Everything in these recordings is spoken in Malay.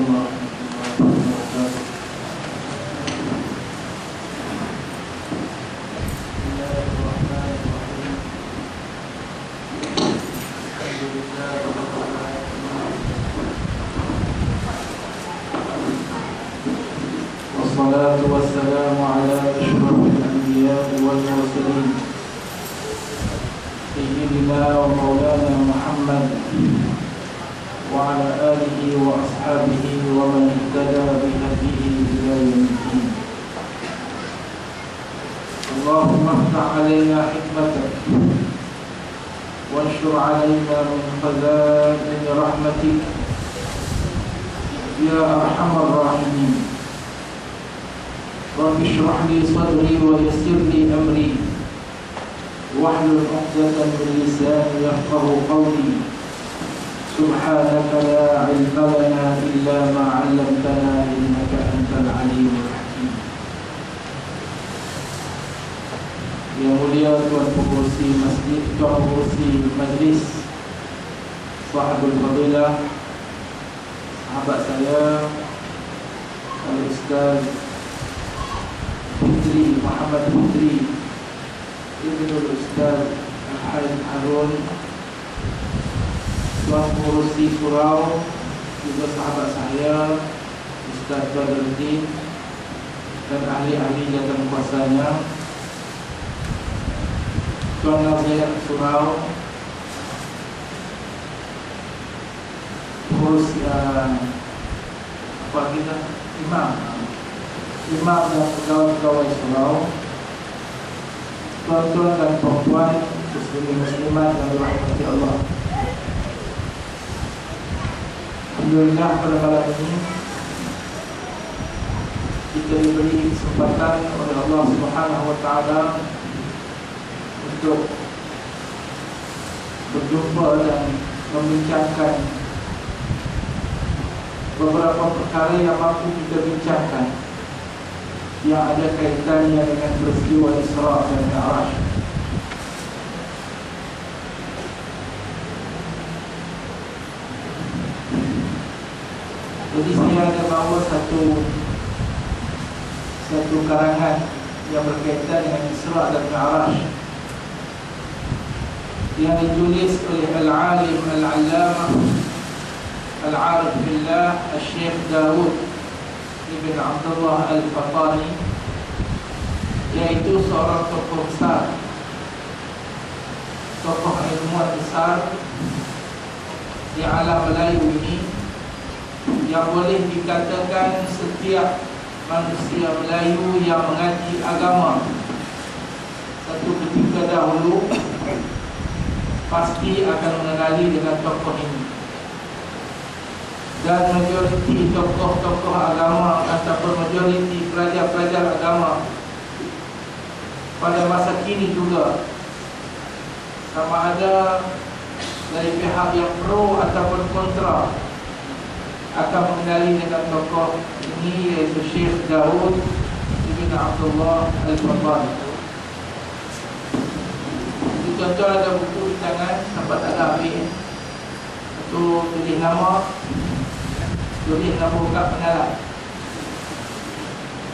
warahmatullahi wabarakatuh. Bismillahirrahmanirrahim. Alhamdulillah rabbil alamin. Wassalatu wassalamu ala asyrafil anbiya'i wal mursalin sayyidina wa maulana Muhammad wa ala alihi wa ashabihi wa man ihtada bihadihi ila yaumiddin. Allahumma iftah alaina hikmatak wanshur alaina min khazain rahmatik ya arhamar rahimin. Rabbi shrah li sadri wa yassir li amri wahlul 'uqdatam min lisani yafqahu qawli. Subhanaka la ilma lana illa ma 'allamtana innaka antal alimul hakim. Yang mulia Tuan Pengurusi Masjid, Tuan Pengurusi Majlis, Sahabul Fadilah, sahabat saya Al-Ustaz Fitri Muhammad Fitri Ibnul Ustaz Al-Haj Harun, Tuan Pengurusi Surau, juga sahabat saya Ustaz Badruddin dan ahli-ahli jawatan kuasanya, Tuan Nazir Surau, pengurus apa kita, imam dan pegawai-pegawai Surau, tuan-tuan dan puan-puan muslimin muslimat yang dirahmati Allah. Alhamdulillah pada malam ini kita diberi kesempatan oleh Allah Subhanahu wa taala untuk berjumpa dan membincangkan beberapa perkara yang mampu kita bincangkan yang ada kaitannya dengan peristiwa Isra dan Mi'raj. Jadi saya ada bawa satu karangan yang berkaitan dengan Isra dan Mi'raj yang ditulis oleh Al-Alim Al-Allamah Al-Arif Billah Al-Syekh Daud Ibn Abdullah Al-Fatani, yaitu seorang tokoh besar, tokoh ilmuwan besar di alam Melayu ini, yang boleh dikatakan setiap manusia Melayu yang mengaji agama satu ketika dahulu pasti akan mengenali dengan tokoh ini. Dan majoriti tokoh-tokoh agama ataupun majoriti pelajar-pelajar agama pada masa kini juga, sama ada dari pihak yang pro ataupun kontra, akan mengenali dengan tokoh ini, yaitu Syekh Daud Ibn Abdullah Al-Fatani. Contoh ada buku di tangan, sampai tak ada ambil. Itu tulis nama kad pengalat,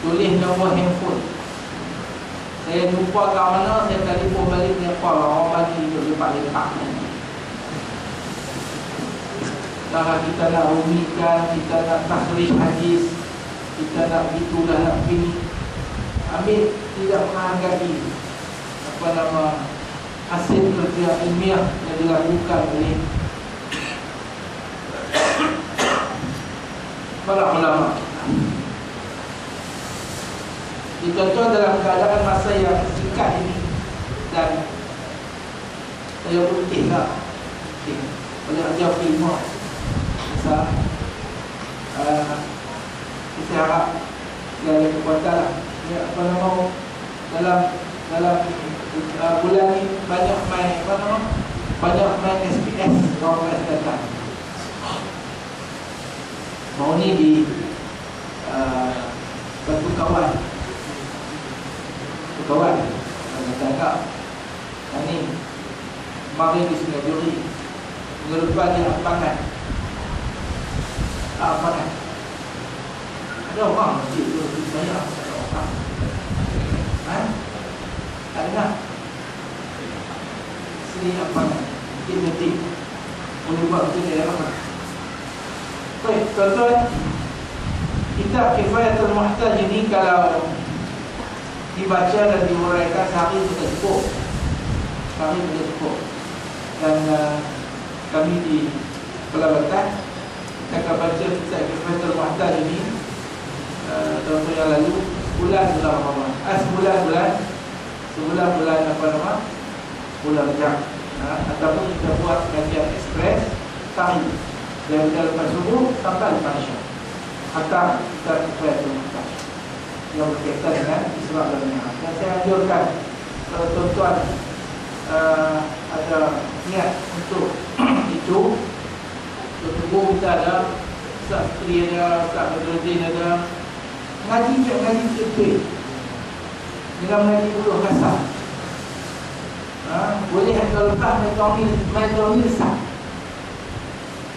tulis nombor handphone. Saya jumpa kat mana, saya telefon balik, dia call orang bagi tu lepak-lepak. Kalau kita nak rumikan, kita nak takhrij hadis, kita nak begitulah, nak begini, ambil tidak menghargai hasil kerja ilmiah yang dilakukan oleh para ulama. Dicontoh dalam keadaan masa yang singkat ini, dan saya berhentilah oleh ajar ilmu. Kita harap dari kekuatan dalam bulan ini banyak main SPS orang datang. Mau ni di Batu Kawan agak ini mari di Sungai Duri, minggu depan dia Ampangan. Ada orang masjid tu saya ada orang. Tak dengar. Sini apa? Ini boleh buat macam ni apa? Baik, tuan-tuan, kitab Kifayatul Muhtaj ini kalau dibaca dan diuraikan sehari sudah cukup. Sehari sudah cukup. Dan kami di Pelabatan kita akan baca kitab Kifayatul Muhtaj ini tahun yang lalu bulan Ramadan. Sebulan apa nama? Bulan Rajab. Ataupun kita buat kajian ekspres sehari dari lepas subuh sampai lepas Isyak. Hatta kita Kifayatul Muhtaj yang berkaitan dengan Isra dan Mi'raj. Dan saya anjurkan kalau tuan-tuan ada niat untuk itu, tubuh kita ada, Ustaz Putri ada, Ustaz Badruddin ada, ngaji betul. Dengan mengaji dulu kasar. Boleh kalau lepas metronil sah.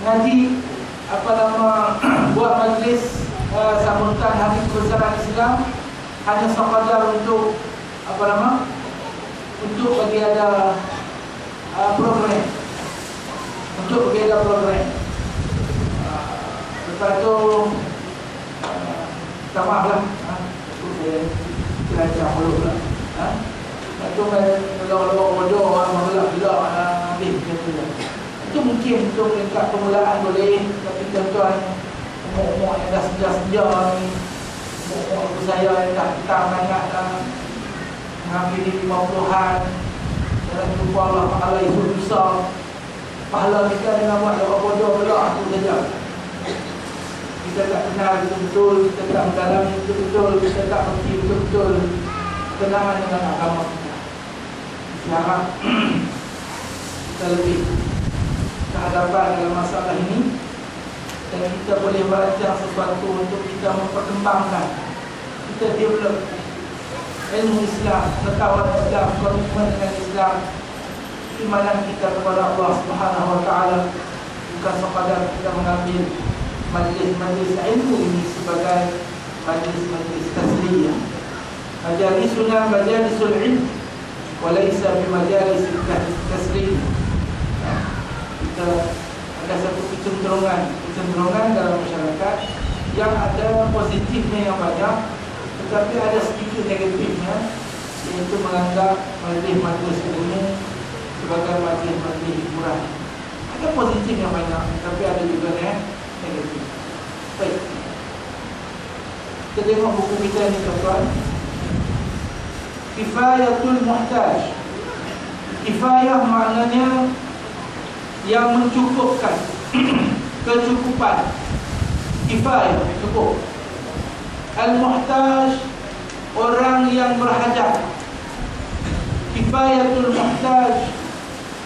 Ngaji apa nama buat majlis sambutan Hari Kebesaran Islam hanya sekadar untuk apa nama? Untuk bagi ada program. Untuk bagi ada program. Lepas tu tak maaf lah. Saya kira dulu lah. Itu kalau bodoh orang gelap habis macam tu. Itu mungkin untuk tingkat permulaan boleh, tapi tuan-tuan umur-umur yang dah senja-senja ni, umur saya yang dah hitam sangat dah mengambil di 50-an, dan jumpa Allah Ta'ala itu besar. Pahala kita dengan buat orang bodoh pula tu saja. Kita tak kenal betul-betul, kita tak mendalami betul-betul, kita tak mengerti betul-betul kenangan dengan agama kita. Harap kita lebih kehadapan dalam masalah ini, dan kita boleh belajar sesuatu untuk kita memperkembangkan, kita develop ilmu Islam, pengetahuan Islam, komitmen dengan Islam, imanan kita kepada Allah Subhanahu Wa Taala. Bukan sekadar kita mengambil majlis-majlis ilmu ini sebagai majlis-majlis tasliyah. Majalisuna majalisul ilm walaysa bimajalis tasliyah. Kita ada satu kecenderungan dalam masyarakat yang ada positifnya yang banyak, tetapi ada sedikit negatifnya, iaitu menganggap majlis-majlis ilmu sebagai majlis-majlis hiburan. Ada positif yang banyak, tapi ada juga negatif. Baik, kita tengok buku kita ni tuan-tuan. Kifayatul Muhtaj. Kifayah maknanya yang mencukupkan, kecukupan. Kifayah, cukup. Al-Muhtaj, orang yang berhajat. Kifayatul Muhtaj,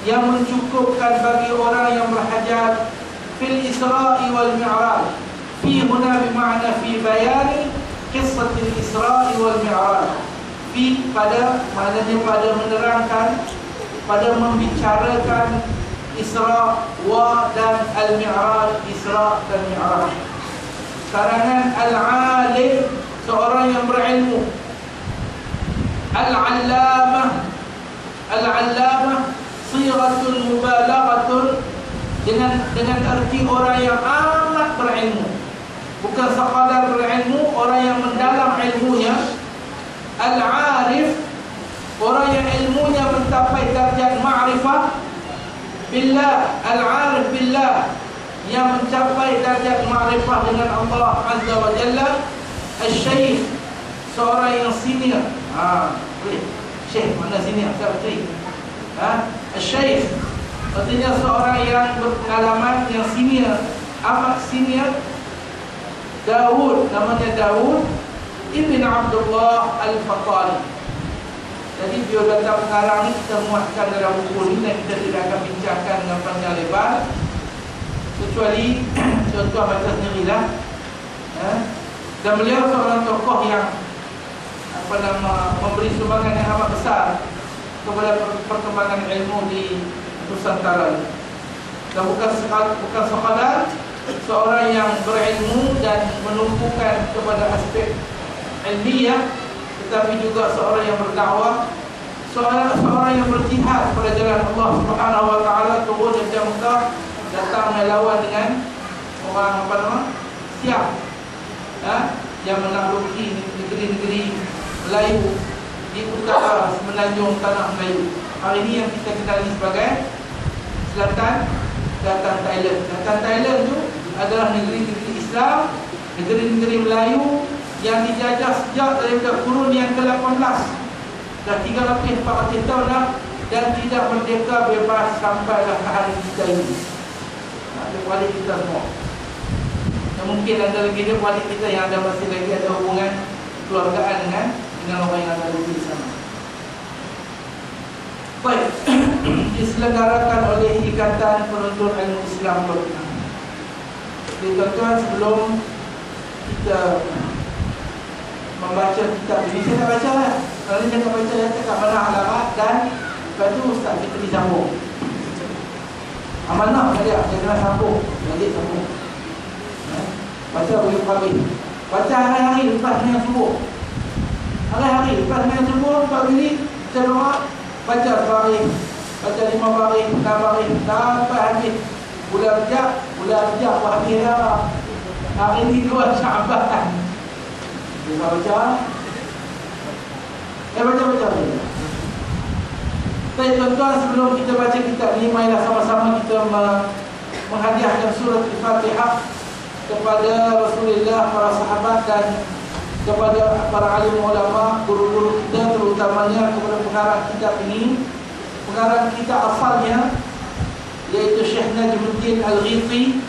yang mencukupkan bagi orang yang berhajat. Fil Isra'i wal Mi'raj. Fi huna bermakna fi bayani kissatil Isra'i wal Mi'raj. Fi pada maknanya pada menerangkan, pada membicarakan Isra wa dan Al-Mi'raj, Isra dan Mi'raj. Karangan Al-Alim, seorang yang berilmu. Al-Allamah, Al-Allamah siratul mubalaghatun, dengan arti orang yang amat berilmu. Bukan sekadar berilmu, orang yang mendalam ilmunya. Al-Arif, orang yang ilmunya mencapai darjat ma'rifah billah. Al-Arif billah, yang mencapai darjat ma'rifah dengan Allah Azza wa Jalla. Al-Syaikh, seorang yang senior. Syekh mana senior? Al-Syaikh artinya seorang yang berpengalaman, yang senior, amat senior. Daud, namanya Daud Ibn Abdullah Al-Fatali. Jadi biodata pengarang ini kita muatkan dalam buku ini, dan kita tidak akan bincangkan dengan panjang lebar, kecuali tuan-tuan baca sendirilah. Dan beliau seorang tokoh yang memberi sumbangan yang amat besar kepada perkembangan ilmu di Nusantara. Dan bukan sekadar seorang yang berilmu dan menumpukan kepada aspek ilmiah, tetapi juga seorang yang berdakwah, seorang yang berjihad pada jalan Allah Subhanahu wa taala, turun dari Mekah datang melawan dengan orang Siap yang menakluki negeri-negeri Melayu di utara semenanjung tanah Melayu. Hari ini yang kita kenali sebagai Selatan Thailand. Selatan Thailand itu adalah negeri-negeri Islam, negeri-negeri Melayu yang dijajah sejak daripada kurun yang ke-18. Dah 300-400 tahun dah, dan tidak merdeka bebas sampailah ke hari kita ini. Adik-adik kita semua. Dan mungkin ada lagi adik kita yang ada masih lagi ada hubungan keluargaan dengan orang yang ada di sana. Baik, diselenggarakan oleh Ikatan Penuntut Ilmu Islam Berkenaan. Jadi tuan-tuan, sebelum kita membaca kitab ini, saya nak baca lah. Kalau ni jangan baca, saya tak mana alamat, dan lepas tu ustaz kita disambung. Amanah dia kena sambung, jadi sambung. Baca boleh habis. Baca hari-hari lepas dengan subuh. Hari-hari lepas dengan subuh, 4 minit, baca doa, baca baris, baca 5 baris, 6 baris, sampai habis. Bulan Rejab habis dah. Hari ni 2 Syaban. Kita baca. Baca. Baik tuan-tuan, sebelum kita baca kitab ni, marilah sama-sama kita menghadiahkan surah Al-Fatihah kepada Rasulullah, para sahabat, dan kepada para alim ulama, guru-guru kita, terutamanya kepada pengarang kitab ini. Pengarang kitab asalnya iaitu Syekh Najmuddin Al-Ghiti,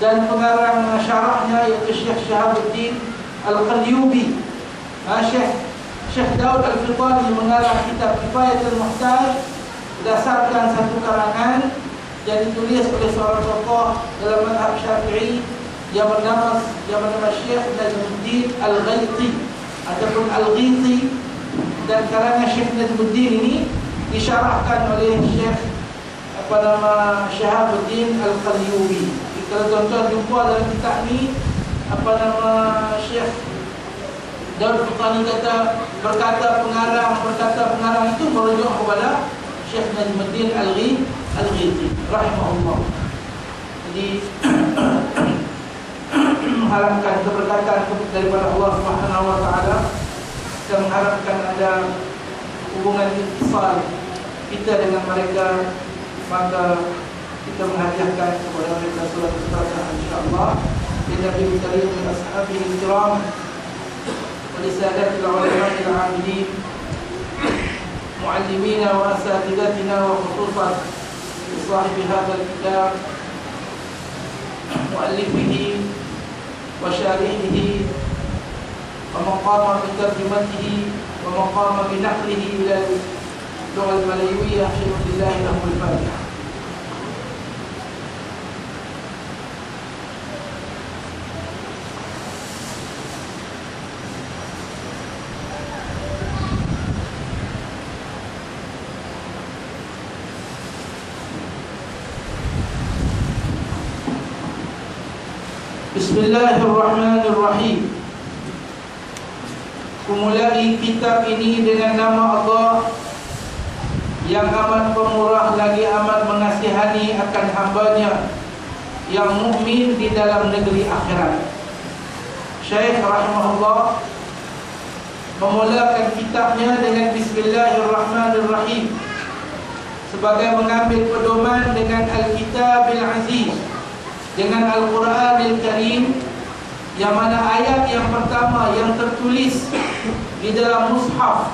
dan pengarang syarahnya iaitu Syekh Shahabuddin Al-Qalyubi. Syekh Daud Al-Fitani mengarang kitab Kifayatul Muhtaj berdasarkan satu karangan yang ditulis oleh seorang tokoh dalam mazhab Syafi'i yang bernama Syekh Najmuddin Al-Ghiti ataupun Al-Ghiti, dan karangan Syekh Najmuddin ini disyarahkan oleh Syekh Shahabuddin Al-Qalyubi. Kalau tuan-tuan jumpa dalam kitab ni Syekh Daud Al-Fitani berkata pengarang itu merujuk kepada Syekh Najmuddin Al-Ghiti rahimahullah. Jadi mengharapkan keberkatan daripada Allah Subhanahu wa taala, kita mengharapkan ada hubungan ittisal kita dengan mereka, maka kita menghadiahkan kepada mereka surah Al-Fatihah insyaallah. Nabi karim dan ashabihi kiram wa lisadatil ulama'i al-'amilin muallimina wa asatidatina wa khususan sahibi hadzal kitab muallifihi wa syarihihi wa maqama bi tarjumatihi wa maqama bi naqlihi ila al-lugha al-malaywiyah syaikhullah lahul Fatihah. Bismillahirrahmanirrahim. Kumulai kitab ini dengan nama Allah yang amat pemurah lagi amat mengasihani akan hambanya yang mukmin di dalam negeri akhirat. Syekh rahimahullah memulakan kitabnya dengan Bismillahirrahmanirrahim sebagai mengambil pedoman dengan Al-Kitabil Aziz, dengan Al-Quranil Karim, yang mana ayat yang pertama yang tertulis di dalam mushaf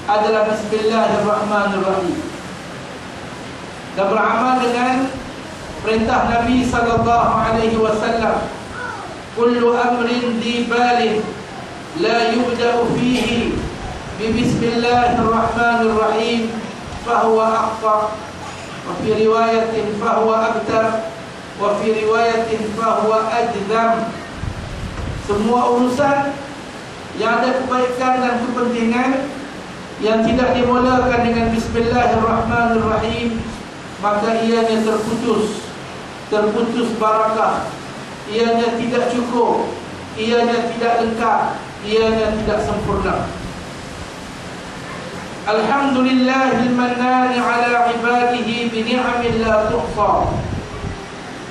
adalah Bismillahirrahmanirrahim, dan beramal dengan perintah Nabi sallallahu alaihi wasallam, kullu amrin di balin la yubda'u fihi bi Bismillahirrahmanirrahim fahuwa aqta, wa fi riwayatin fahuwa abtar, wa fi riwayatin fahuwa ajdam. Semua urusan yang ada kebaikan dan kepentingan yang tidak dimulakan dengan Bismillahirrahmanirrahim, maka ianya terputus. terputus barakah, ianya tidak cukup, ianya tidak lengkap, ianya tidak sempurna. Alhamdulillahil mannan ala ibadihi bi ni'amin la tuhsa.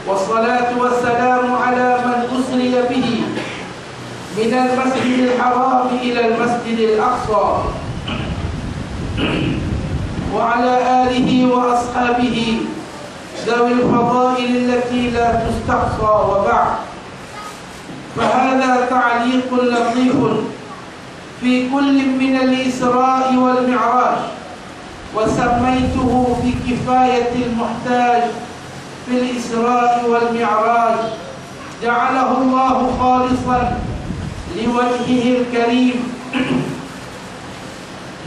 Wassalatu wassalamu ala man usriya bihi minal masjidil haram ila al masjidil aqsa wa ala alihi wa ashabihi ذوي الفضائل التي لا تستقصى. وبعد، فهذا تعليق لطيف في كل من الإسراء والمعراج، وسميته بكفاية المحتاج في الإسراء والمعراج، جعله الله خالصا لوجهه الكريم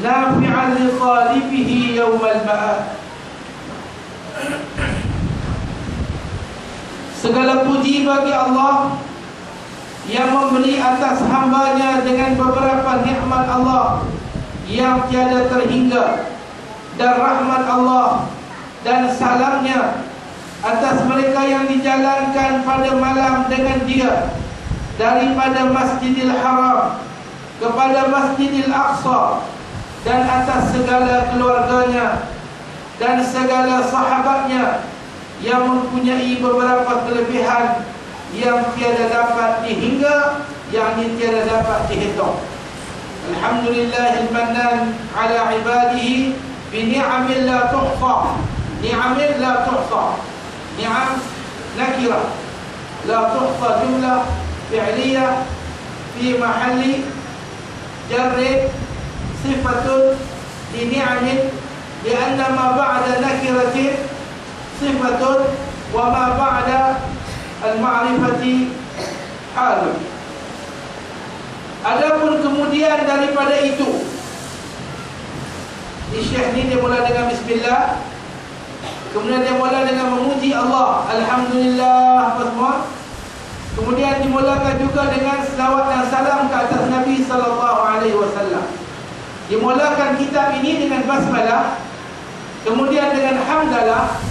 نافعا لطالبه يوم المآب. Segala puji bagi Allah yang memberi atas hambanya dengan beberapa nikmat Allah yang tiada terhingga, dan rahmat Allah dan salamnya atas mereka yang dijalankan pada malam dengan dia daripada Masjidil Haram kepada Masjidil Aqsa, dan atas segala keluarganya dan segala sahabatnya yang mempunyai beberapa kelebihan yang tiada dapat dihingga, yakni tiada dapat dihitung. Alhamdulillahil mannan ala ibadihi bi ni'amin la tuhsa. Ni'amin la tuhsa. Ni'am nakira, la tuhsa jumlah fi'liyah fi mahalli jarri sifatun li ni'amin, lianna ma ba'da nakiratin sifatun wa ma ba'da al-ma'rifati hal. Adapun kemudian daripada itu, di Syekh ni dia mula dengan bismillah, kemudian dia mula dengan memuji Allah, alhamdulillah, apa semua. Kemudian dimulakan juga dengan selawat dan salam ke atas Nabi sallallahu alaihi wasallam. Dimulakan kitab ini dengan basmalah, kemudian dengan hamdalah,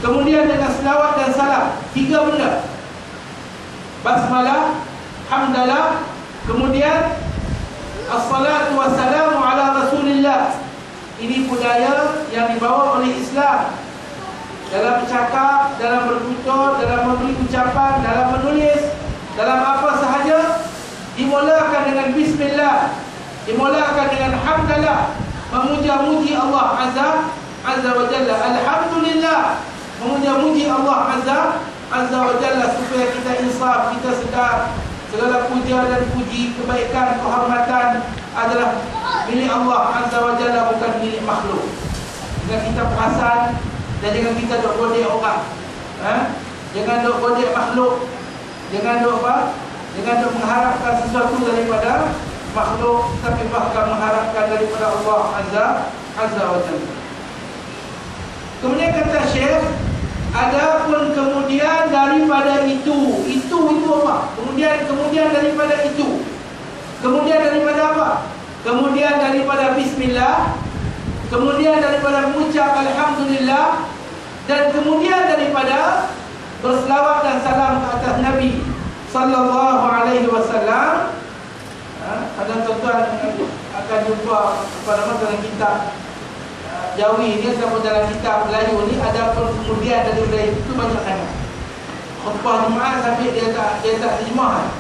kemudian dengan selawat dan salam. Tiga benda: basmalah, hamdalah, kemudian assalatu wassalamu ala rasulillah. Ini budaya yang dibawa oleh Islam dalam bercakap, dalam bertutur, dalam memberi ucapan, dalam menulis, dalam apa sahaja. Dimulakan dengan bismillah, dimulakan dengan hamdalah, memuja-muji Allah azza wa jalla. Alhamdulillah, memuja-muji Allah azza wa jalla, supaya kita insaf, kita sedar segala puja dan puji, kebaikan, kehormatan adalah milik Allah azza wa jalla, bukan milik makhluk. Jangan kita perasan dan jangan kita dok godek orang, jangan dok godek makhluk, jangan dok apa, jangan dok mengharapkan sesuatu daripada makhluk, tapi bahkan mengharapkan daripada Allah azza wa jalla. Kemudian kata Syekh, adapun kemudian daripada itu apa? Kemudian daripada itu. Kemudian daripada apa? Kemudian daripada bismillah, kemudian daripada mengucap alhamdulillah, dan kemudian daripada berselawat dan salam ke atas Nabi sallallahu alaihi wasallam. Ada tuan-tuan akan jumpa pada dalam kitab Jawi ni ataupun dalam kitab Melayu ni, ada pun kemudian daripada itu banyak sangat. Khutbah Jumaat sampai dia tak terjemah.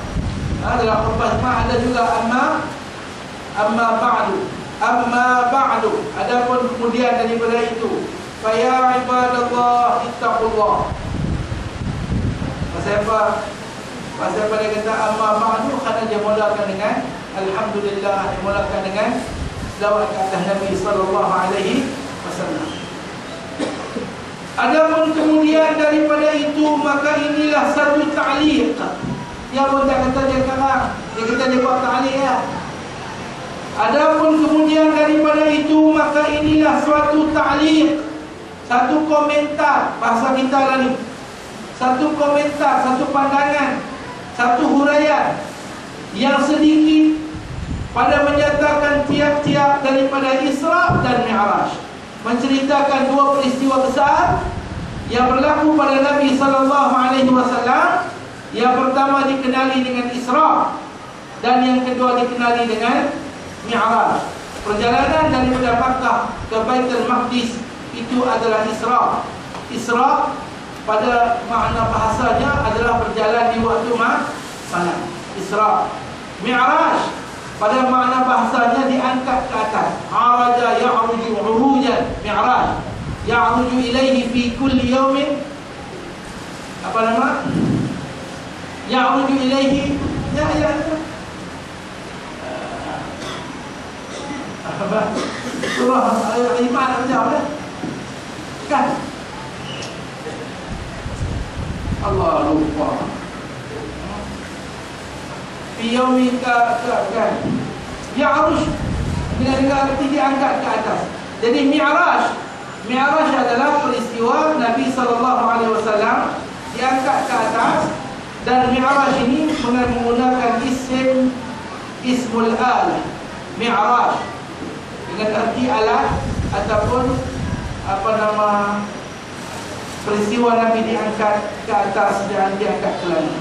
Dalam khutbah Jumaat ada juga amma ba'du. Adapun kemudian daripada itu, fa ya ibadallah ittaqullah. Pasal apa dia kata amma ba'du? Kerana dia mulakan dengan alhamdulillah, dia mulakan dengan selawat ke atas Nabi sallallahu alaihi wasallam. Adapun kemudian daripada itu, maka inilah satu ta'liq. Dia pun tak kata dia sekarang, dia kata dia buat ta'liq ya. Adapun kemudian daripada itu, maka inilah suatu ta'liq, satu komentar, bahasa kita lah ni, satu komentar, satu pandangan, satu huraian yang sedikit pada menyatakan tiap-tiap daripada Isra dan Mi'raj, menceritakan dua peristiwa besar yang berlaku pada Nabi SAW. Yang pertama dikenali dengan Isra, dan yang kedua dikenali dengan Mi'raj. Perjalanan daripada Makkah ke Baitul Maqdis itu adalah Isra. Isra pada makna bahasanya adalah berjalan di waktu malam. Isra. Mi'raj pada makna bahasanya diangkat ke atas. Araja ya'ruju 'urujan. Mi'raj ya'ruju ilaihi fi kulli yawmin. Apa nama? Ya'ruju ilaihi surah Al-Iman apa kan? Allah lupa. Fi yawmin kan ya'ruj dengan arti diangkat ke atas. Jadi Mi'raj adalah peristiwa Nabi SAW diangkat ke atas. Dan Mi'raj ini menggunakan ismul alah, Mi'raj, dengan arti alat ataupun peristiwa Nabi diangkat ke atas dan diangkat ke langit.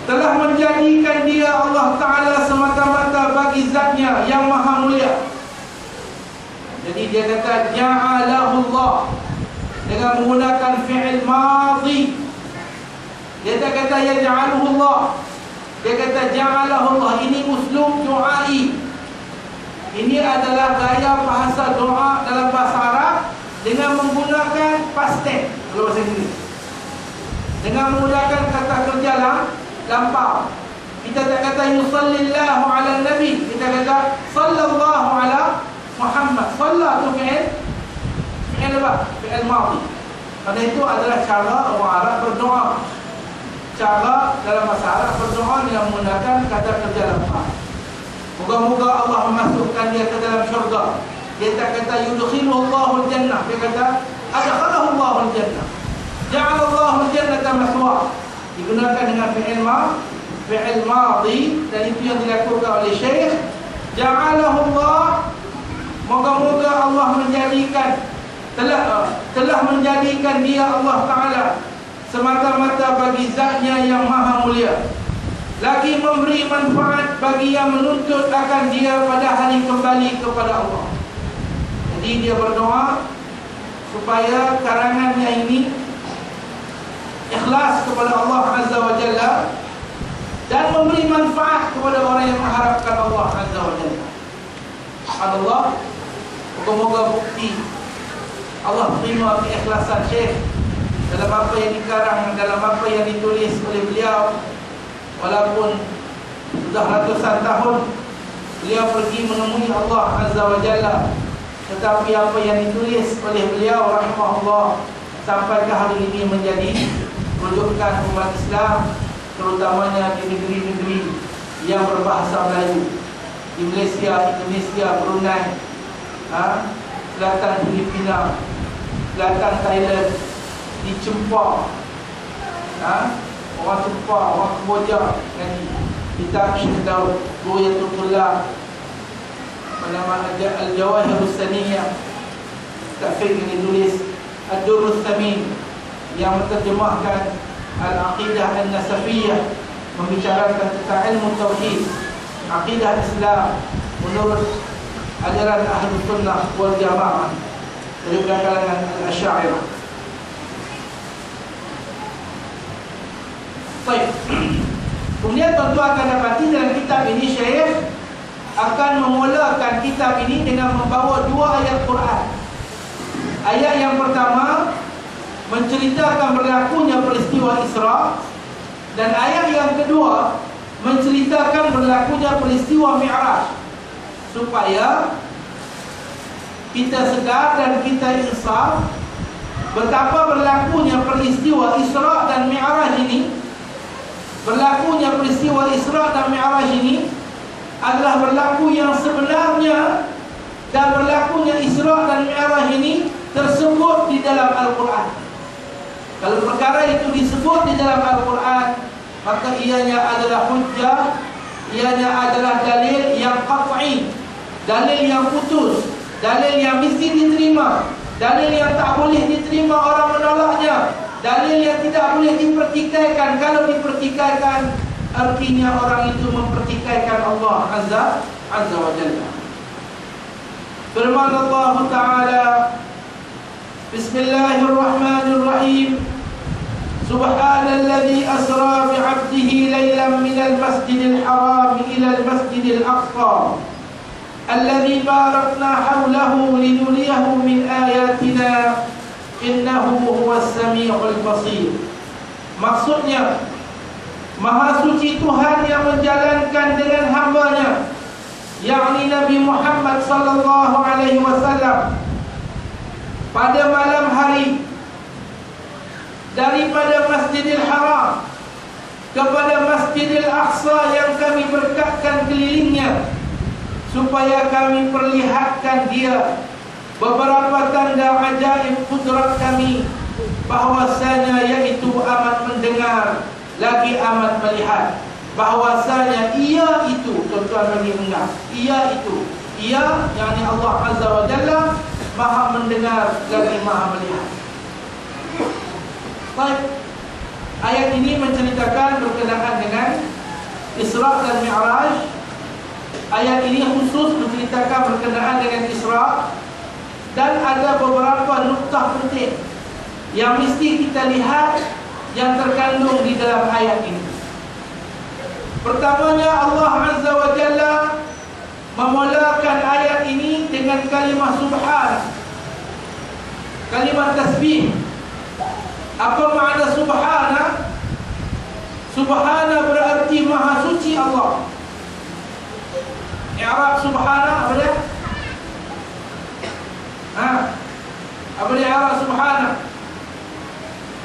Telah menjadikan dia Allah Ta'ala semata-mata bagi zatnya yang maha mulia. Jadi dia kata ja'alahu Allah dengan menggunakan fi'il madhi. Dia tak kata yaj'aluhu Allah, dia kata ja'alahu Allah. Ini uslub du'ai. Ini adalah gaya bahasa doa dalam bahasa Arab dengan menggunakan past tense kalau bahasa Inggeris. Dengan menggunakan kata kerja lampau. Kita tak kata yusallillahu ala nabi, kita kata sallallahu ala Muhammad. Salla tu fi'il apa? Fi'il madhi. Karena itu adalah cara orang Arab berdoa. Cara dalam bahasa Arab berdoa dengan menggunakan kata kerja lampau. Moga-moga Allah memasukkan dia ke dalam syurga. Dia tak kata yudkhiluhu Allahul jannah, dia kata adkhalahu Allahul jannah. Ja'ala Allahul jannata maswa. Digunakan dengan fi'il madhi, dan itu yang dilakukan oleh Syekh. Ja'alahu Allah, moga-moga Allah menjadikan telah menjadikan dia Allah Ta'ala semata-mata bagi zatnya yang maha mulia, lagi memberi manfaat bagi yang menuntut akan dia pada hari kembali kepada Allah. Jadi dia berdoa supaya karangannya ini ikhlas kepada Allah Azza wa Jalla dan memberi manfaat kepada orang yang mengharapkan Allah Azza wa Jalla. Allah, moga-moga bukti Allah terima keikhlasan Syekh dalam apa yang dikarang, dalam apa yang ditulis oleh beliau. Walaupun sudah ratusan tahun beliau pergi menemui Allah Azza wa Jalla, tetapi apa yang ditulis oleh beliau rahimahullah sampai ke hari ini menjadi rujukan umat Islam, terutamanya di negeri-negeri yang berbahasa Melayu, di Malaysia, Indonesia, Brunei, selatan Filipina, selatan Thailand, di Cempah, orang Cempah, orang Kemboja, kitab Syekh Daud Buyatul Tullah, nama Al-Jawahir As-Saniyah, tafsir yang ditulis Ad-Durrus Tsamin yang menterjemahkan Al-Aqidah An-Nasafiyah, membicarakan tentang ilmu tauhid, akidah Islam menurut ajaran Ahlus Sunnah wal Jamaah dari kalangan Al-Asy'ariyah. Baik. Kemudian tuan-tuan akan dapati dalam kitab ini Syekh akan memulakan kitab ini dengan membawa dua ayat Quran. Ayat yang pertama menceritakan berlakunya peristiwa Isra, dan ayat yang kedua menceritakan berlakunya peristiwa Mi'raj, supaya kita sedar dan kita insaf betapa berlakunya peristiwa Isra dan Mi'raj ini. Berlakunya peristiwa Isra dan Mi'raj ini adalah berlaku yang sebenarnya, dan berlakunya Isra dan Mi'raj ini tersebut di dalam Al-Quran. Kalau perkara itu disebut di dalam Al-Quran, maka ianya adalah hujjah, ianya adalah dalil yang qat'i, dalil yang putus, dalil yang mesti diterima. dalil yang tak boleh diterima orang menolaknya, dalil yang tidak boleh dipertikaikan. Kalau dipertikaikan, artinya orang itu mempertikaikan Allah Azza wa Jalla. Firman Allah Ta'ala, Bismillahirrahmanirrahim, Subhanalladzi asra bi'abdihi laylan minal masjidil haram ilal masjidil aqsa alladzi barakna hawlahu linuriyahu min ayatina innahu huwas sami'ul basir. Maksudnya, Maha suci Tuhan yang menjalankan dengan hambanya, yakni Nabi Muhammad sallallahu alaihi wasallam, pada malam hari daripada Masjidil Haram kepada Masjidil Aqsa yang kami berkatkan kelilingnya, supaya kami perlihatkan dia beberapa tanda ajaib kudrat kami, bahwasanya yaitu amat mendengar lagi amat melihat, bahwasanya ia itu, tuan-tuan bagi dengar, ia itu, ia yakni Allah Azza wa Jalla, maha mendengar lagi maha melihat. Baik, ayat ini menceritakan berkenaan dengan Isra dan Mi'raj. Ayat ini khusus menceritakan berkenaan dengan Isra, dan ada beberapa nuktah penting yang mesti kita lihat yang terkandung di dalam ayat ini. Pertamanya, Allah Azza wa Jalla memulakan ayat ini dengan kalimah subhan, kalimat tasbih. Apa makna subhana? Subhana berarti maha suci Allah. I'rab subhana apa dia? Apa dia i'rab subhana?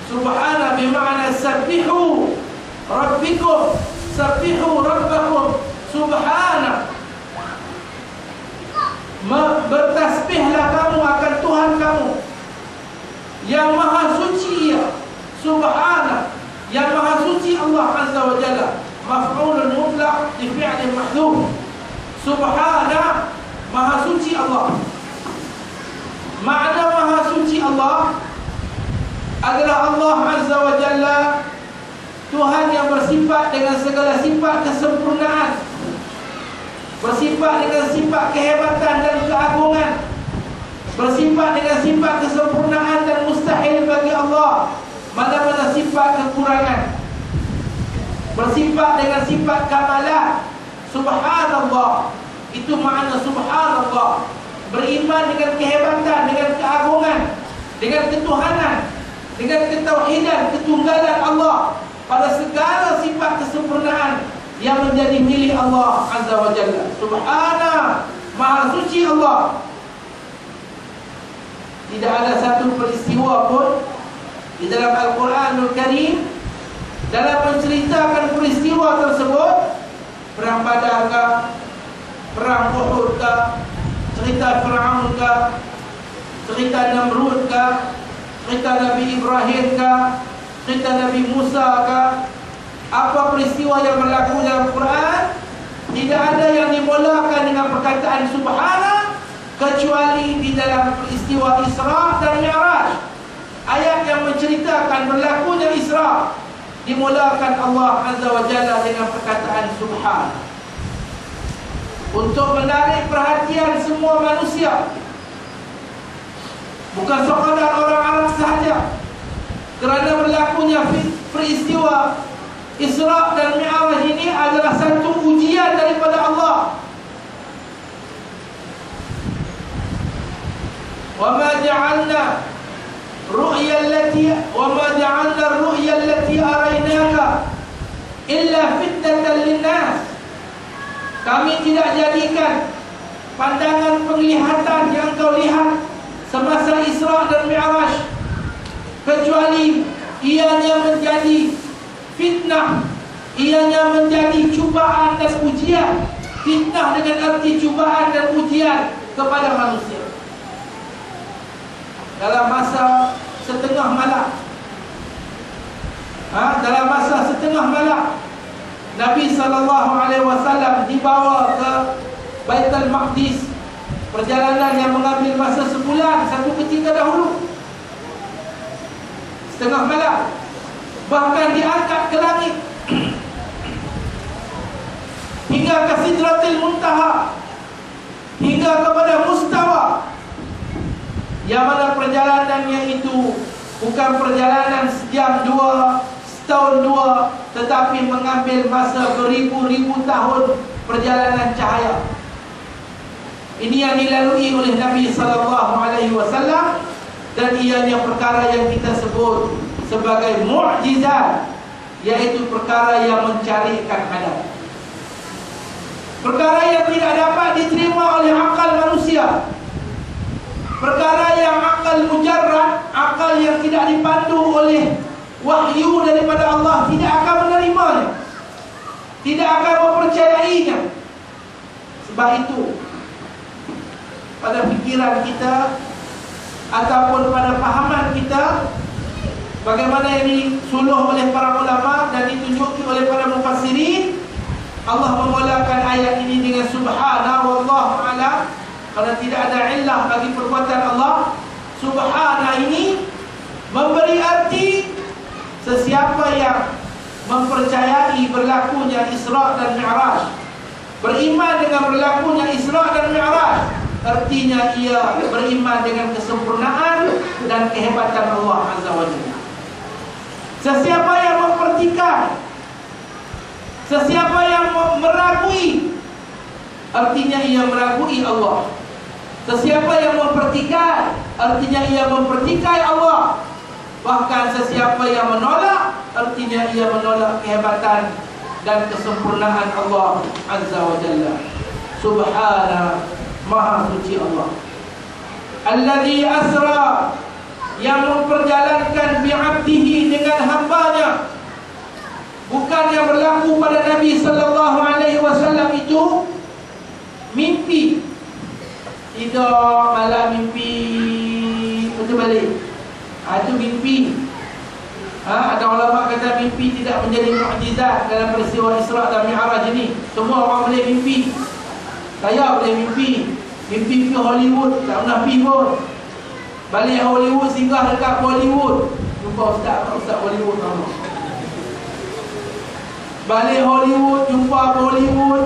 Subhana bermakna sabbihu rabbikum, sabbihu rabbakum. Subhana, bertasbihlah kamu akan Tuhan kamu yang maha suci ia. Subhana, yang maha suci Allah Azza wa Jalla, maf'ulun mutlaq li fi'lin mahdhuf. Subhana, maha suci Allah. Makna maha suci Allah adalah Allah Azza wa Jalla Tuhan yang bersifat dengan segala sifat kesempurnaan, bersifat dengan sifat kehebatan dan keagungan, bersifat dengan sifat kesempurnaan dan mustahil bagi Allah mana-mana sifat kekurangan, bersifat dengan sifat kamalah. Subhanallah, itu makna subhanallah. Beriman dengan kehebatan, dengan keagungan, dengan ketuhanan, dengan ketauhidan, ketunggalan Allah pada segala sifat kesempurnaan yang menjadi milik Allah Azza wa Jalla. Subhana, maha suci Allah. Tidak ada satu peristiwa pun di dalam Al-Quranul Karim dalam menceritakan peristiwa tersebut, perang Badar kah, perang Uhud kah, cerita Fir'aun kah, cerita Namrud kah, cerita Nabi Ibrahim kah, cerita Nabi Musa kah, apa peristiwa yang berlaku dalam Quran, tidak ada yang dimulakan dengan perkataan subhana kecuali di dalam peristiwa Isra dan Mi'raj. Ayat yang menceritakan berlakunya Isra dimulakan Allah Azza wa Jalla dengan perkataan subhana, untuk menarik perhatian semua manusia, bukan sekadar orang Arab sahaja, kerana berlakunya peristiwa Isra dan Mi'raj ini adalah satu ujian daripada Allah. وَمَا جَعَلْنَا الرُّؤْيَا الَّتِي أَرَيْنَاكَ إِلَّا فِتْنَةً لِلنَّاسِ. Kami tidak jadikan pandangan penglihatan yang kau lihat semasa Isra dan Mi'raj kecuali ianya menjadi fitnah, ianya menjadi cubaan dan ujian. Fitnah dengan arti cubaan dan ujian kepada manusia. Dalam masa setengah malam, Nabi SAW dibawa ke Baitul Maqdis perjalanan yang mengambil masa sebulan, satu ketika dahulu, setengah malam. Bahkan diangkat ke langit hingga ke Sidratil Muntaha, hingga kepada Mustawa, yang mana perjalanannya itu bukan perjalanan sejam dua, setahun dua, tetapi mengambil masa beribu-ribu tahun perjalanan cahaya. Ini yang dilalui oleh Nabi SAW, dan ianya perkara yang kita sebut sebagai mukjizat, yaitu perkara yang mencarikan hadap, perkara yang tidak dapat diterima oleh akal manusia, perkara yang akal mujarrad, akal yang tidak dipandu oleh wahyu daripada Allah, tidak akan menerimanya, tidak akan mempercayainya. Sebab itu, pada fikiran kita ataupun pada pahaman kita, bagaimana yang disuluh oleh para ulama dan ditunjuki oleh para mufassirin, Allah memulakan ayat ini dengan subhana wallahu a'lam, karena tidak ada illah bagi perbuatan Allah. Subhana ini memberi arti sesiapa yang mempercayai berlakunya Isra dan Mi'raj, beriman dengan berlakunya Isra dan Mi'raj, artinya ia beriman dengan kesempurnaan dan kehebatan Allah Azza wa Jalla. Sesiapa yang mempertikaikan, sesiapa yang meragui, artinya ia meragui Allah. Sesiapa yang mempertikaikan, artinya ia mempertikai Allah. Bahkan sesiapa yang menolak, artinya ia menolak kehebatan dan kesempurnaan Allah Azza wa Jalla. Subhana, maha suci Allah. Alladhi asra, yang memperjalankan bi'abdihi, dengan hambanya. Bukan yang berlaku pada Nabi SAW itu mimpi. Tidak, malah mimpi betul balik. Itu mimpi. Ada ulama kata mimpi tidak menjadi mukjizat dalam peristiwa Isra dan Mi'raj ini. Semua orang boleh mimpi. Saya boleh mimpi. Mimpi ke Hollywood, tak pernah pergi pun. Balik Hollywood, singgah dekat Bollywood, jumpa Ustaz Hollywood Allah. Balik Hollywood, jumpa Bollywood,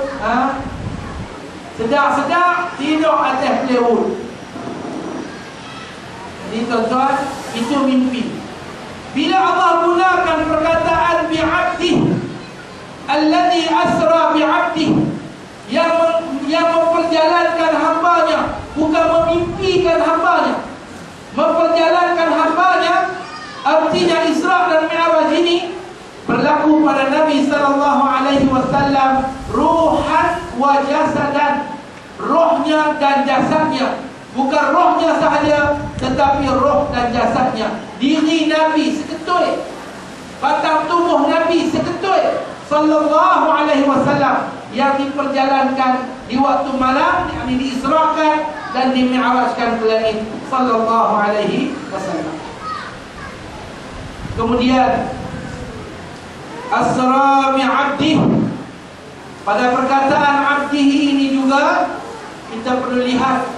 sedap-sedap, tidur atas plywood. Jadi tuan-tuan, itu mimpi. Bila Allah gunakan perkataan bi'abdih, alladhi asra bi'abdih, yang memperjalankan hambanya, bukan memimpikan hambanya, memperjalankan hambanya, artinya Isra dan Mi'raj ini berlaku pada Nabi SAW ruhan wa jasadan, rohnya dan jasadnya. Bukan rohnya sahaja, tetapi roh dan jasadnya. Diri Nabi seketui, batang tubuh Nabi seketui SAW, yang diperjalankan di waktu malam, yang diisrakan dan dimi'rajkan ke langit SAW. Kemudian asra bi'abdih, pada perkataan abdihi ini juga kita perlu lihat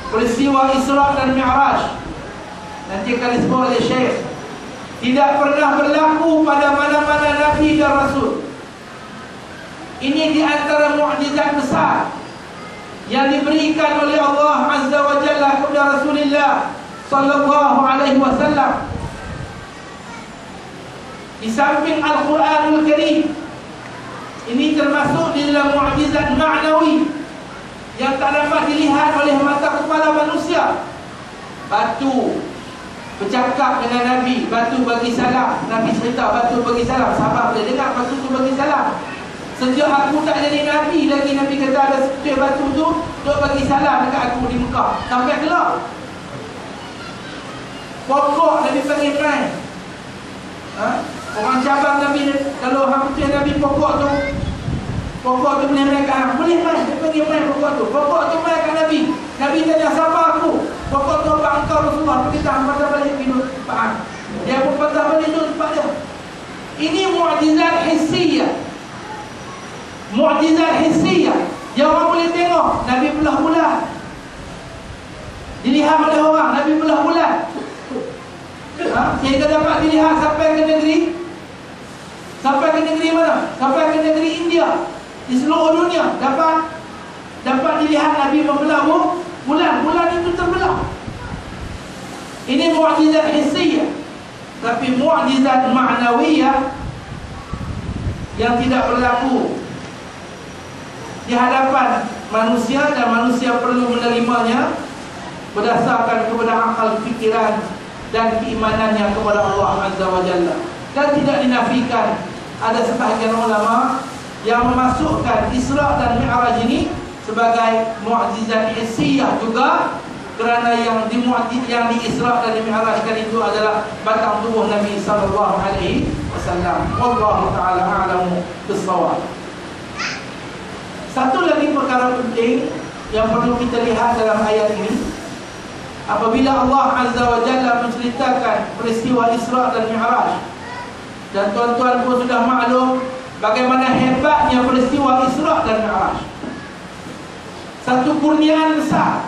peristiwa Isra dan Mi'raj. Nanti akan disebut oleh Syekh, tidak pernah berlaku pada mana-mana Nabi dan Rasul. Ini di antara mukjizat besar yang diberikan oleh Allah Azza wa Jalla kepada Rasulullah sallallahu alaihi wasallam. Di samping Al-Quranul Karim, ini termasuk di dalam mukjizat ma'nawi yang tak dapat dilihat oleh mata kepala manusia. Batu bercakap dengan Nabi, batu bagi salam. Nabi cerita batu bagi salam, sahabat boleh dengar batu tu bagi salam. Sejak aku tak jadi Nabi lagi, Nabi kata ada seputar batu tu duk bagi salam dekat aku di Mekah, sampai kelak. Pokok Nabi panggil mai. Orang cabang Nabi, kalau hang putih Nabi pokok tu boleh mai kat, boleh mai, dia panggil mai pokok tu mai kat Nabi. Nabi tanya, siapa aku? Pokok tu apa engkau Rasulullah? Kita hang patah balik hidup Pak. Dia pun patah balik hidup tempat dia. Ini mukjizat hissiyah. Mukjizat hissiyah yang orang boleh tengok. Nabi belah bulan, dilihat oleh orang. Nabi belah bulan, sehingga dapat dilihat sampai ke negeri mana? Sampai ke negeri India. Di seluruh dunia dapat dilihat Nabi membelah bulan. Bulan itu terbelah. Ini mukjizat hissiyah. Tapi mukjizat ma'nawiyah yang tidak berlaku di hadapan manusia, dan manusia perlu menerimanya berdasarkan kepada akal fikiran dan keimanannya kepada Allah Azza wa Jalla. Dan tidak dinafikan, ada sebahagian ulama yang memasukkan Isra dan Mi'raj ini sebagai mukjizat hissiyah juga, kerana yang di Isra dan Mi'rajkan itu adalah batang tubuh Nabi sallallahu alaihi wasallam. Wallahu taala a'lamu bis-shawab. Satu lagi perkara penting yang perlu kita lihat dalam ayat ini, apabila Allah Azza wa Jalla menceritakan peristiwa Isra dan Mi'raj, dan tuan-tuan pun sudah maklum bagaimana hebatnya peristiwa Isra dan Mi'raj. Satu kurniaan besar,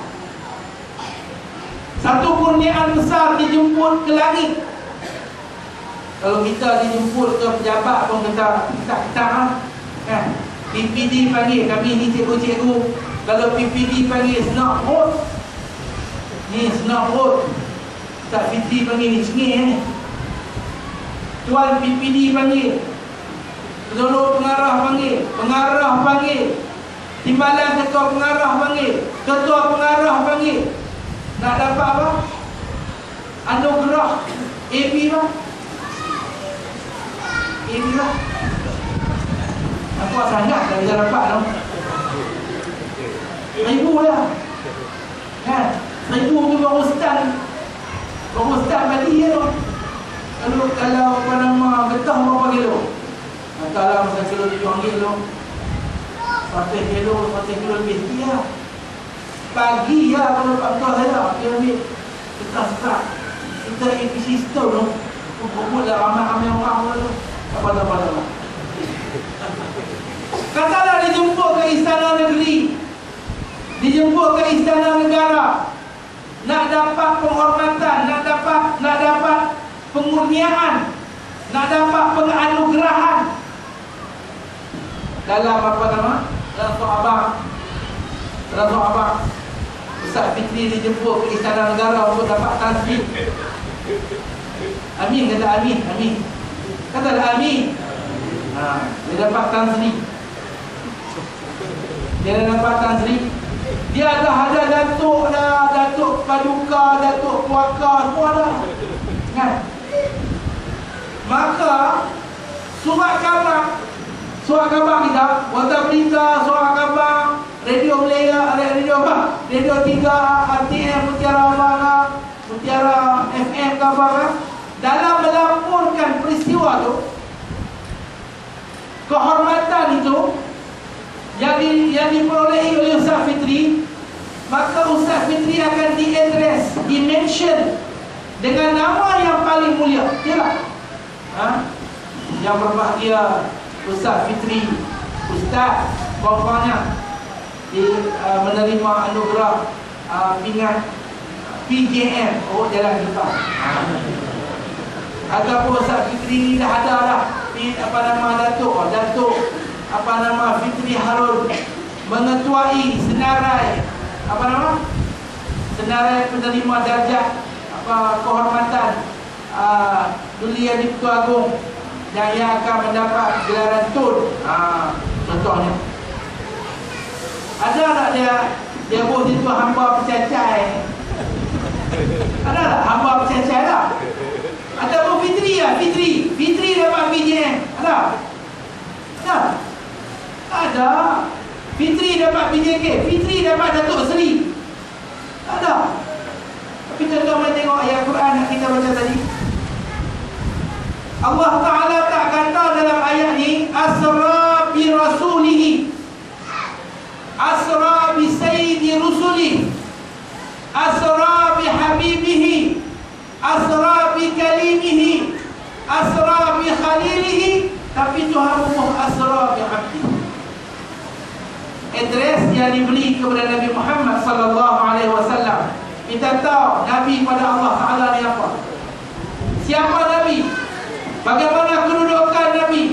dijemput ke langit. Kalau kita dijemput ke pejabat pun kita kan? PPD panggil, kami ni cikgu-cikgu. Kalau PPD panggil senang perut, ni senang perut. Tak Fitri panggil ni cengih ni. Tuan PPD panggil, Penolong pengarah panggil, Timbalan ketua pengarah panggil. Nak dapat apa? Anugerah AB lah. Aku sangat dah bisa dapat tau. 1,000 lah. Kan? 1,000 tu baru start bagi ya tu. Kalau apa nama getah berapa kilo? Kalau masa kilo 7 kilo, 100 kilo lebih sikit lah. Pagi lah kalau Pak Tuan saya dia ambil kita start, kita isi sistem tu, kumpul lah ramai-ramai orang tu. Apa-apa. Katalah dijemput ke istana negeri, dijemput ke istana negara, nak dapat penghormatan, nak dapat pengurniaan, nak dapat penganugerahan. Dalam apa nama? Dalam sahabat Ustaz Fitri dijemput ke istana negara untuk dapat tasbih. Amin, kata amin. Katalah amin. Dia dapat tasbih. Dia dah ada datuk paduka, datuk puaka, semua dah. Kan? Maka surat khabar kita, warta berita, surat khabar, radio Melaya, radio 3, RTM, Mutiara FM khabar, dalam melaporkan peristiwa tu, kehormatan itu yang diperolehi oleh Ustaz Fitri, maka Ustaz Fitri akan diadres, dimention dengan nama yang paling mulia. Yalah. Yang berbahagia Ustaz Fitri, Ustaz kawan-kawannya menerima anugerah pingat PJM jalan kita. Ataupun Ustaz Fitri ni dah ada dah Datuk Fitri Harun mengetuai senarai penerima darjat kehormatan Dulia Dipertua Agong yang akan mendapat gelaran Tun. Contohnya ada tak dia buat itu hamba percacai? Ada tak hamba percacai tak? Ataupun Fitri lah, Fitri dapat PJM. Ada. Fitri dapat PJK, Fitri dapat Datuk Seri. Ada. Tapi tuan-tuan tengok ayat Quran yang kita baca tadi. Allah Ta'ala tak kata dalam ayat ni asra bi rasulihi, asra bi sayyidi rusulihi, asra bi habibihi, asra bi kalimihi, asra bi khalilihi, tapi Tuhan umum asra bi abdihi. Adres yang diberi kepada Nabi Muhammad sallallahu alaihi wasallam Minta tahu Nabi pada Allah Ta'ala ni apa? Siapa Nabi? Bagaimana kedudukan Nabi?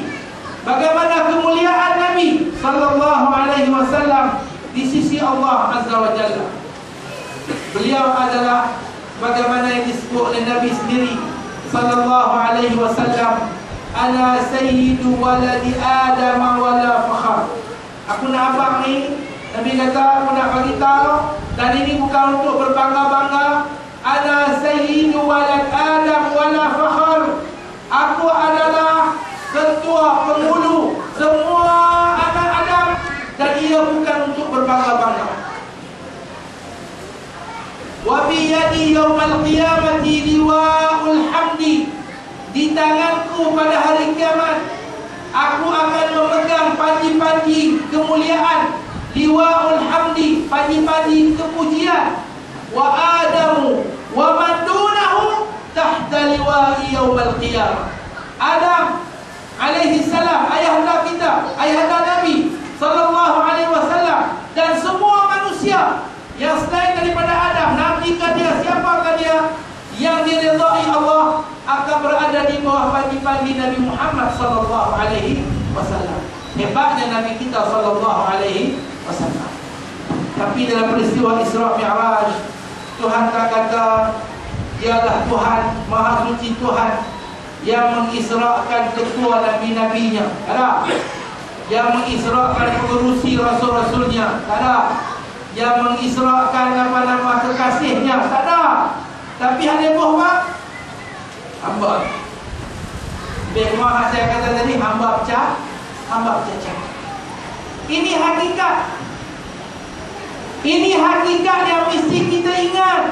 Bagaimana kemuliaan Nabi sallallahu alaihi wasallam di sisi Allah Azza wa Jalla? Beliau adalah bagaimana yang disebut oleh Nabi sendiri sallallahu alaihi wasallam, ana sayyidu waladi Adam wala fakhar. Aku nak abang ni, Nabi kata aku nak bagi tahu, dan ini bukan untuk berbangga-bangga. Ana sayyidu walad Adam wala fakhar. Aku adalah ketua penghulu semua anak Adam, dan ia bukan untuk berbangga-bangga. Wa bi yadi yaumal qiyamati liwa'ul hamdi. Di tanganku pada hari kiamat aku akan memegang panji-panji kemuliaan, liwa'ul hamdi, panji-panji kepujian. Wa Adamu wa man dunahu tahta liwa'i yaumal qiyamah. Adam alaihi salam, ayahanda kita, ayahanda Nabi sallallahu alaihi wasallam, dan semua manusia yang selain daripada Adam, Nabi ke dia, siapakah dia, yang diridai Allah, akan berada di bawah panji-panji Nabi Muhammad sallallahu alaihi wasallam. Hebatnya Nabi kita sallallahu alaihi wasallam. Tapi dalam peristiwa Isra Mi'raj, Tuhan tak kata dialah Tuhan, Maha Suci Tuhan yang mengisrakan ketua Nabi-Nabinya. Tak ada. Yang mengisrakan pengerusi Rasul-Rasulnya. Tak ada. Yang mengisrakan nama-nama kekasihnya. Tak ada. Tapi hanya apa? Hamba. Bagaimana saya kata tadi, hamba pecah, hamba pecah. Ini hakikat. Ini hakikat yang mesti kita ingat.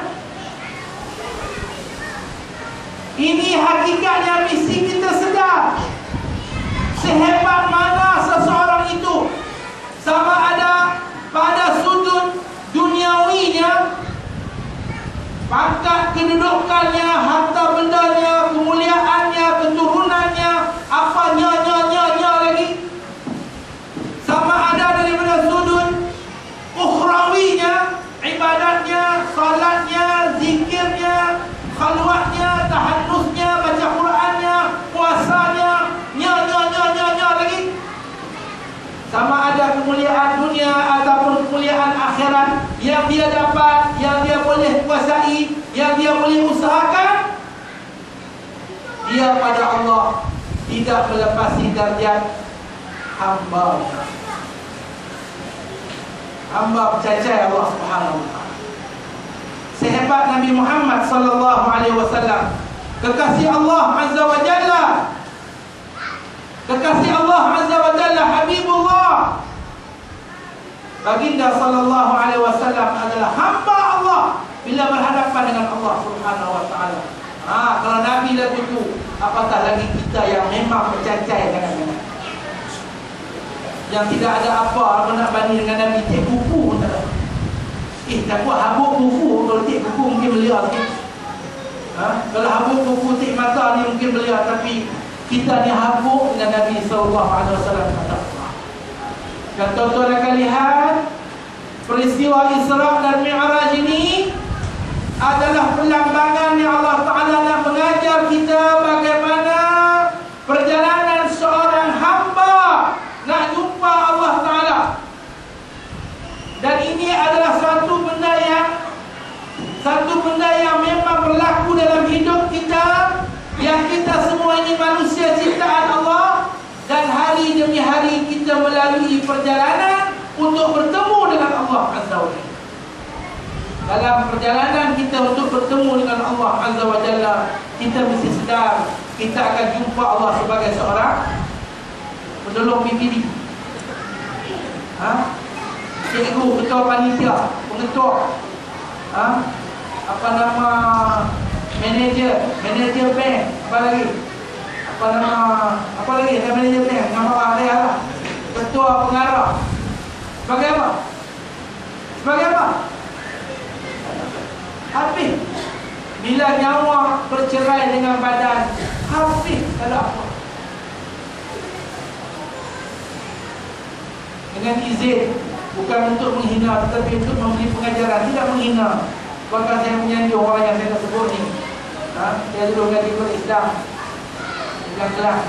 Ini hakikat yang mesti kita sedar. Sehebat mana seseorang itu, sama ada pada sudut duniawinya, pangkat kedudukannya, harta bendanya, kemuliaannya, keturunannya, apanya lagi, sama ada daripada sudut ukhrawinya, ibadatnya, salatnya, zikirnya, khalwatnya, tahannusnya, baca Qurannya, puasanya, lagi, sama ada kemuliaan dunia ataupun kemuliaan akhirat yang dia dapat, yang dia boleh kuasai, yang dia boleh usahakan, dia pada Allah tidak melepasi darjat hamba. Hamba percaya Allah Subhanahu wa taala. Sehebat Nabi Muhammad sallallahu alaihi wasallam, kekasih Allah Azza wa Jalla, kekasih Allah Azza wa Jalla, Habibullah, baginda sallallahu alaihi wasallam adalah hamba Allah bila berhadapan dengan Allah Subhanahu wa taala. Kalau Nabi dah begitu, apatah lagi kita yang memang bercacai dengan yang tidak ada apa nak banding dengan Nabi. Cik buku pun tak ada. Tak buat habuk buku. Kalau cik buku mungkin belia sikit. Kalau habuk buku cik mata ni mungkin belia. Tapi kita ni habuk dengan Nabi SAW. Dan tuan-tuan akan lihat, peristiwa Isra dan Mi'raj ini adalah pelambangan yang Allah Ta'ala nak mengajar kita bagaimana perjalanan seorang hamba nak jumpa Allah Ta'ala. Dan ini adalah satu benda yang memang berlaku dalam hidup kita, yang kita semua ini manusia ciptaan Allah, dan hari demi hari kita melalui perjalanan untuk bertemu dengan Allah Azza wa Jalla. Dalam perjalanan kita untuk bertemu dengan Allah Azza wa Jalla, kita mesti sedar kita akan jumpa Allah sebagai seorang penolong PPD, cikgu, ketua panitia, pengetua, apa nama, manager bank, apa lagi, manager bank, nama dia lah, ketua pengarah, sebagai apa? Habis. Bila nyawa bercerai dengan badan, habis, tak ada apa. Dengan izin, bukan untuk menghina, tetapi untuk memberi pengajaran, tidak menghina. Bahkan saya menyanjung orang yang saya tak sebut ni. Dia dulu mengaji Islam dengan kelas.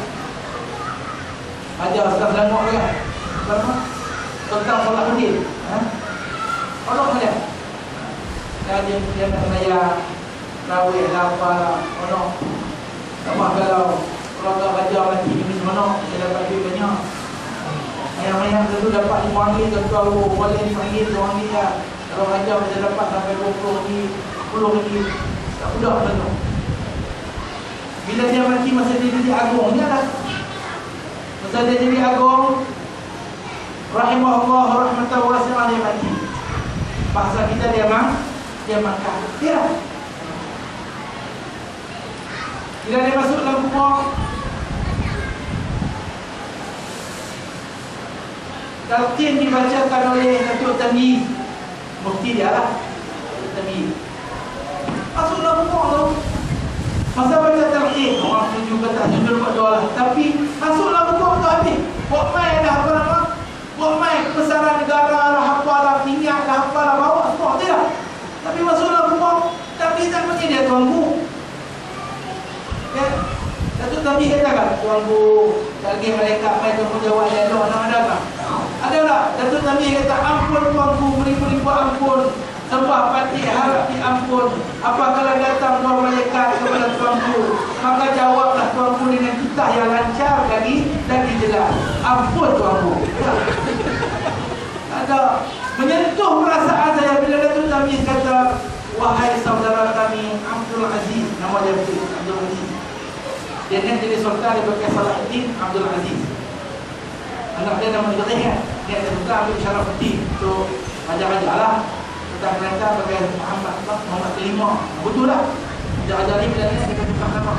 Ajar Ustaz Langok kan. Tentang solat hadis. Tolong dia. Dia nak saya rawih lapar. Tolong. Tambah kalau keluarga raja mati ni semua saya dapat duit banyak. Ayam-ayam dulu dapat RM5, tentu boleh RM5, RM2 lah. Kalau raja bisa dapat sampai RM20, RM10, tak mudah betul. Bila dia mati masa dia jadi agung ni lah. Masa dia jadi agung, rahimahullah rahmatan wasi'ah, dia mati. Bahasa kita dia makan. Dia. Bila dia masuk dalam kubur, talqin dibacakan oleh Datuk Tamyiz, mufti dia lah, Datuk Tamyiz. Masuk dalam kubur tu, masa baca talqin, orang setuju ke tak setuju buat doa lah. Tapi masuk dalam kubur tu habis. Buat main dah apa nama? Buat main kebesaran negara lah, apalah, minyak lah, apalah, bawa semua tu lah. Tapi masuk dalam kubur, tapi tak mesti dia tuanku. Ya, Datuk Tamyiz kata kan, tuanku, lagi malaikat main tanggungjawab dia ada tak? Ada tak? Datuk Tamyiz kata, ampun tuanku, beribu-ribu ampun, sembah patih harap diampun. Apabila datang dua malaikat kepada tuanku, maka jawablah tuanku dengan kitah yang lancar lagi jelas. Ampun tuanku. Ada menyentuh perasaan saya bila Datuk Tamyiz kata, wahai saudara kami Abdul Aziz, nama dia betul Abdul Aziz. Dia ni jadi sultan, dia pakai Salahuddin Abdul Aziz. Anak dia nama Ibrahim kan. Dia ada sultan ambil Syarafuddin. So ajar-ajar lah. Sultan Kelantan pakai Muhammad kelima. Betul lah. Ajar-ajar ni bila dia tukar nama.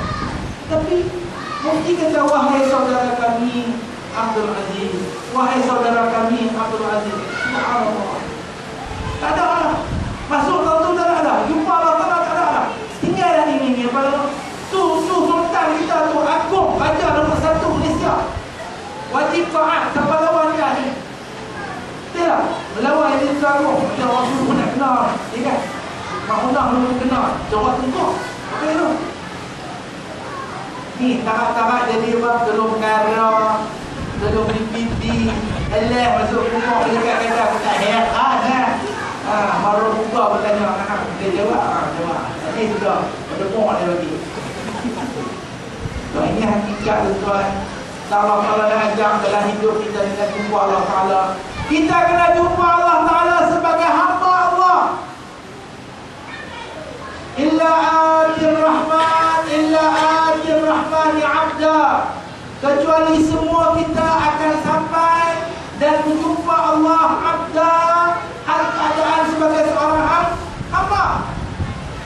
Tapi mufti kata, wahai saudara kami Abdul Aziz, wahai saudara kami Abdul Aziz. Subhanallah. Tak ada lah. Masuk dalam tu tak ada. Jumpa Allah tak ada. Tinggal dah ini. Kalau tu sultan kita tu agung, raja nombor 1 Malaysia. Wajib taat siapa lawan dia ni. Betul tak? Melawan ini agung. Macam orang suruh nak kenal. Ya kan? Mak undang belum kenal. Coba tengok. Apa itu? Ni tarak-tarak jadi apa? Telur kara, telur pipi, eleh masuk kubur dekat kata aku tak heran lah. Baru buka bertanya, dia jawab. Ini sudah berdemuk dia bagi. So, ini hakikat tuan. Allah Ta'ala dah ajak dalam hidup kita dengan jumpa Allah Ta'ala. Kita kena jumpa Allah Ta'ala sebagai hamba Allah. Illa atir rahmani abda. Kecuali semua kita akan sampai dan menjumpa Allah abda, hal keadaan sebagai seorang hamba,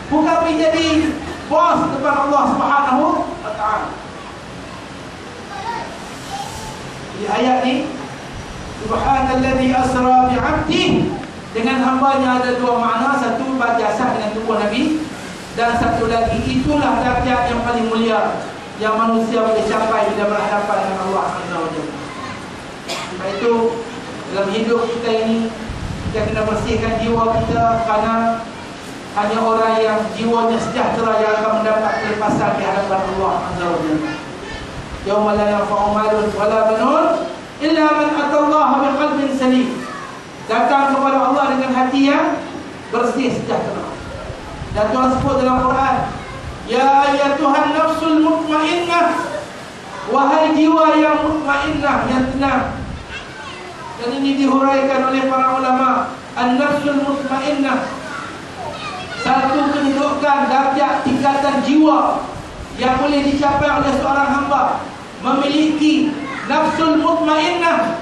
bukan menjadi bos depan Allah Subhanahu wa Ta'ala. Di ayat ni, Subhanalladzi asra bi'abdihi, dengan hambanya ada dua makna. Satu berjasad dengan tubuh Nabi, dan satu lagi itulah darjat yang paling mulia yang manusia boleh capai bila berhadapan dengan Allah Azza wa Jalla. Sebab itu dalam hidup kita ini, kita kena bersihkan jiwa kita, kerana hanya orang yang jiwanya sejahtera yang akan mendapat kelepasan di hadapan Allah Azza wa Jalla. Yauma la yanfa'u malun wala banun illa man atallaha biqalbin salim. Datang kepada Allah dengan hati yang bersih, sejahtera. Dan Tuhan sebut dalam Quran, ya ayyatuhan nafsul mutmainnah, wahai jiwa yang mutmainnah, yang tenang. Dan ini dihuraikan oleh para ulama. An-nafsul mutmainnah, satu kedudukan darjat tingkatan jiwa yang boleh dicapai oleh seorang hamba, memiliki nafsul mutmainnah.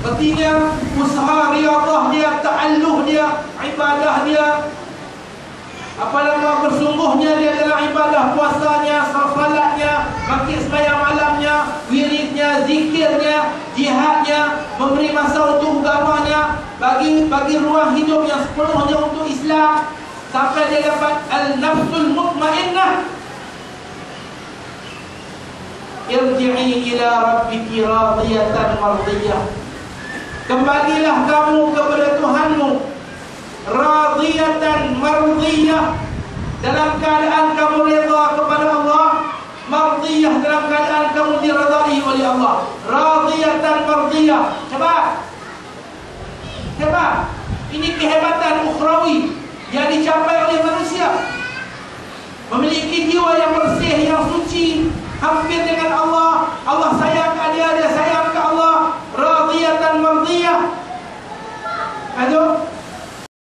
Artinya usaha riyadhah dia, ta'alluh dia, ibadah dia, apa nama bersungguhnya dia dalam ibadah, puasanya, salatnya, bangkit sembahyang malamnya, wiridnya, zikirnya, jihadnya, memberi masa untuk agamanya, bagi ruang hidup yang sepenuhnya untuk Islam, sampai dia dapat al-nafsul mutmainnah. Irji'i ila rabbiki radiyatan mardiyah. Kembalilah kamu kepada Tuhanmu radiyatan mardiyah, dalam keadaan kamu reda kepada Allah, mardiyah, dalam keadaan kamu diridai oleh Allah. Radiyatan mardiyah. Coba. Ini kehebatan ukhrawi yang dicapai oleh manusia. Memiliki jiwa yang bersih, yang suci, hampir dengan